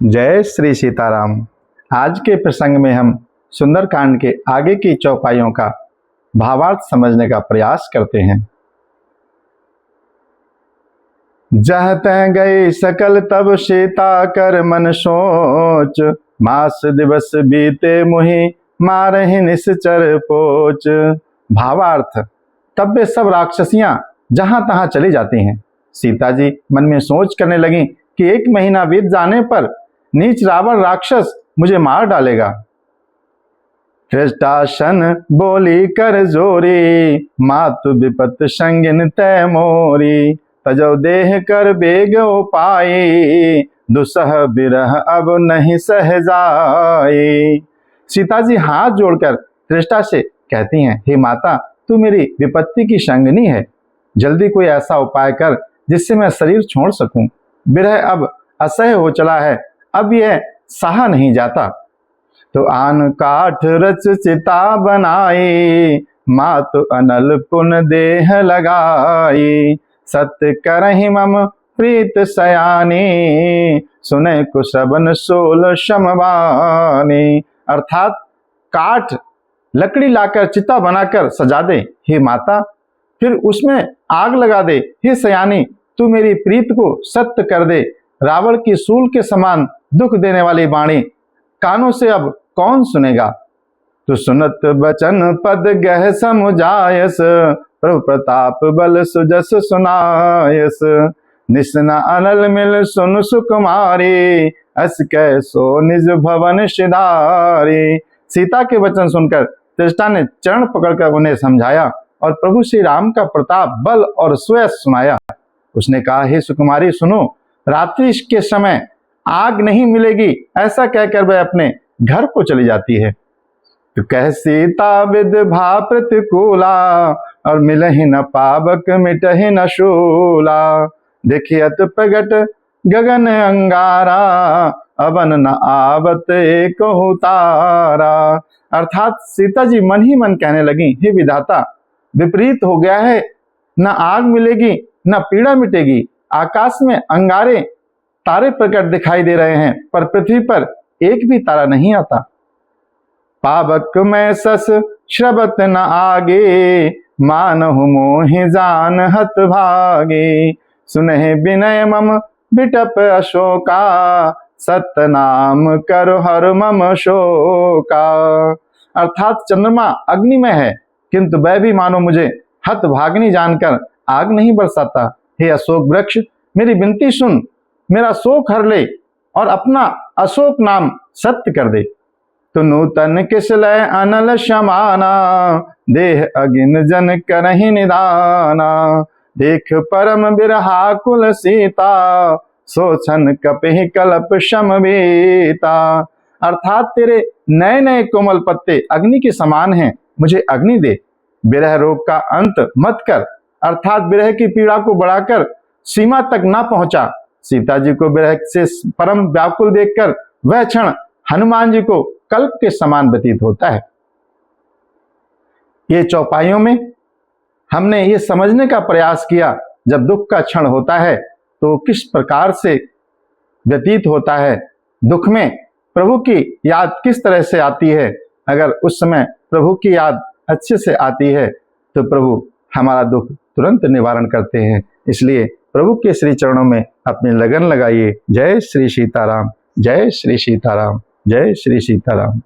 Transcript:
जय श्री सीताराम। आज के प्रसंग में हम सुंदरकांड के आगे की चौपाइयों का भावार्थ समझने का प्रयास करते हैं। जह तह गई सकल तब सीता कर मन सोच, मास दिवस बीते मुहि मारहि निश्चर पोच। भावार्थ, तब वे सब राक्षसियां जहां तहां चली जाती हैं। सीता जी मन में सोच करने लगी कि 1 महीना बीत जाने पर नीच रावण राक्षस मुझे मार डालेगा। धृष्टासन बोली कर जोरी, मातु विपत संगिन तय मोरी। तजौ देह कर बेग उपाई, दुसह बिरह अब नहीं सह जाई। सीता जी हाथ जोड़कर धृष्टा से कहती हैं, हे माता, तू मेरी विपत्ति की संगिनी है, जल्दी कोई ऐसा उपाय कर जिससे मैं शरीर छोड़ सकूं। विरह अब असह्य हो चला है, अब यह सहा नहीं जाता। तो आन काठ रच चिता बनाई, मातु अनल पुन देह लगाई। सत्य करहि मम प्रीत सयानी, सुने कुशबन सोल शमवानी। अर्थात काठ लकड़ी लाकर चिता बनाकर सजा दे हे माता, फिर उसमें आग लगा दे हे सयानी, तू मेरी प्रीत को सत्य कर दे। रावण की सूल के समान दुख देने वाली वाणी कानों से अब कौन सुनेगा। तो सुनत बचन पद गह समुझायस, प्रभु प्रताप बल सुजस सुनायस। निस्ना अनल मिल सुन सुकुमारी, अस कै सो निज भवन सिधारी। सीता के वचन सुनकर धृष्टा ने चरण पकड़कर उन्हें समझाया और प्रभु श्री राम का प्रताप, बल और सुयश सुनाया। उसने कहा, हे सुकुमारी सुनो, रात्रि के समय आग नहीं मिलेगी, ऐसा कहकर वह अपने घर को चली जाती है। तो कह सीता विद भा प्रतिकूला, और मिलहि न पावक मिटहि न शूला। देखियत प्रगट गगन अंगारा, अवन न आवत एकहु तारा। अर्थात सीता जी मन ही मन कहने लगी, हे विधाता, विपरीत हो गया है, न आग मिलेगी न पीड़ा मिटेगी। आकाश में अंगारे तारे प्रकट दिखाई दे रहे हैं, पर पृथ्वी पर एक भी तारा नहीं आता। पावक में सस श्रबत न आगे, मानहु मोहि जान हत भागे। सुनहि विनय मम बिटप अशोका, सत्य नाम करो हर मम शोका। अर्थात चंद्रमा अग्नि में है, किंतु वह भी मानो मुझे हत भागनी जानकर आग नहीं बरसाता। हे अशोक वृक्ष, मेरी विनती सुन, मेरा शोक हर ले और अपना अशोक नाम सत्य कर दे। तो नूतन किस लय अनल शमाना, देह अगिन जन करहि निदाना। देख परम बिरहा कुल सीता, सोचन कपिहि कल्प शमवीता। अर्थात तेरे नए नए कोमल पत्ते अग्नि के समान हैं, मुझे अग्नि दे। विरह रोग का अंत मत कर, अर्थात विरह की पीड़ा को बढ़ाकर सीमा तक ना पहुंचा। सीता जी को विरह से परम व्याकुल देखकर वह क्षण हनुमान जी को कल्प के समान व्यतीत होता है। ये चौपाइयों में हमने ये समझने का प्रयास किया, जब दुख का क्षण होता है तो किस प्रकार से व्यतीत होता है, दुख में प्रभु की याद किस तरह से आती है। अगर उस समय प्रभु की याद अच्छे से आती है तो प्रभु हमारा दुख तुरंत निवारण करते हैं। इसलिए प्रभु के श्री चरणों में अपनी लगन लगाइए। जय श्री सीताराम, जय श्री सीताराम, जय श्री सीताराम।